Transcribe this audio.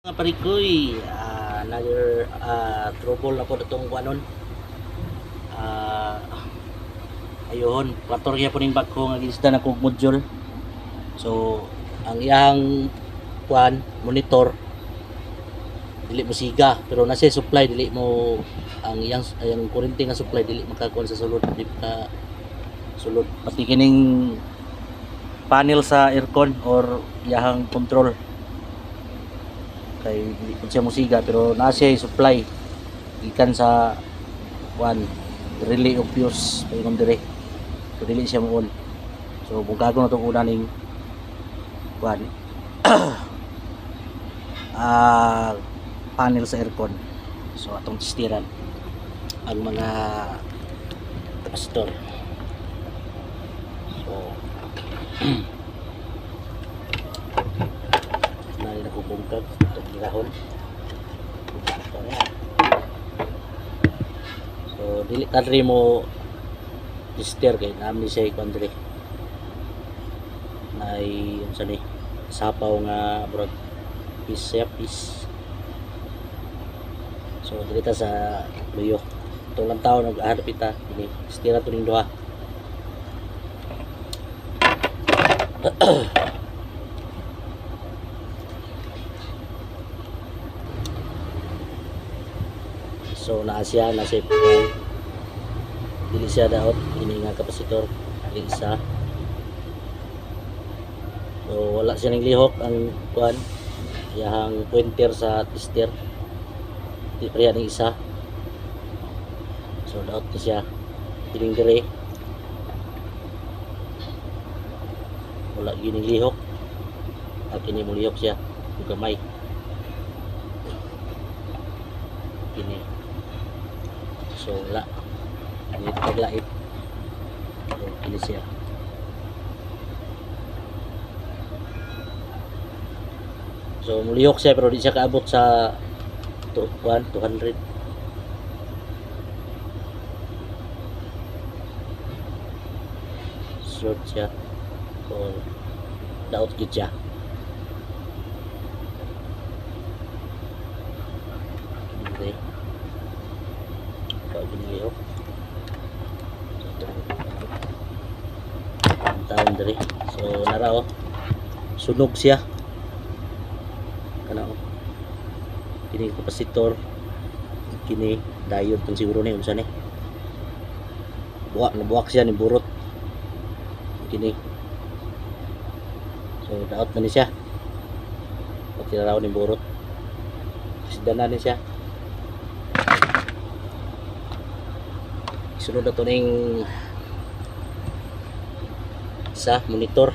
Nga parikoy, another trouble na po itong kuanon. Ayun, patorya po ning bako nga gisda na kog module. So, ang iyang kuan monitor dili mo siga, pero nasa supply dili mo ang iyang kuryente nga supply dili makakuan sa sulod, dili ka sulod pati kining panel sa aircon or iyang control kay hindi po siya musiga pero nasa supply gikan sa one relay of fuse paingon dire so dili siya mo on. So bugago na itong una ning one panel sa aircon. So atong testiran ang mga capacitor. So nalina ko bungkag itong girahon. So dili kadri mo tester kay namin siya ikondre na yung sa ni sapaw nga broad piece. So dili ta sa luyo itong lang tao nag-ahanap ita ini testera to ning duha. So naa siya nasa dili siya daot ini nga kapasitor dili isa. So wala siya ning lihok ang kuan yang pointer sa tester di pareha ning isa. So daot to siya piling dire wala gining lihok at kini mo lihok siya ug gamay kini. So wala ini paglait so kini siya. So mulihok siya pero di siya kaabot sa 200. Short siya so daot gid siya. Okay. Pag mulihok ang taon diri. So nara sunog siya kana kini kapasitor kini diode pang siguro ni unsa ni buwak siya ni burot kini. So daot na ni siya pati raw ni burot sidana ni siya. Sunod na to ning sa monitor.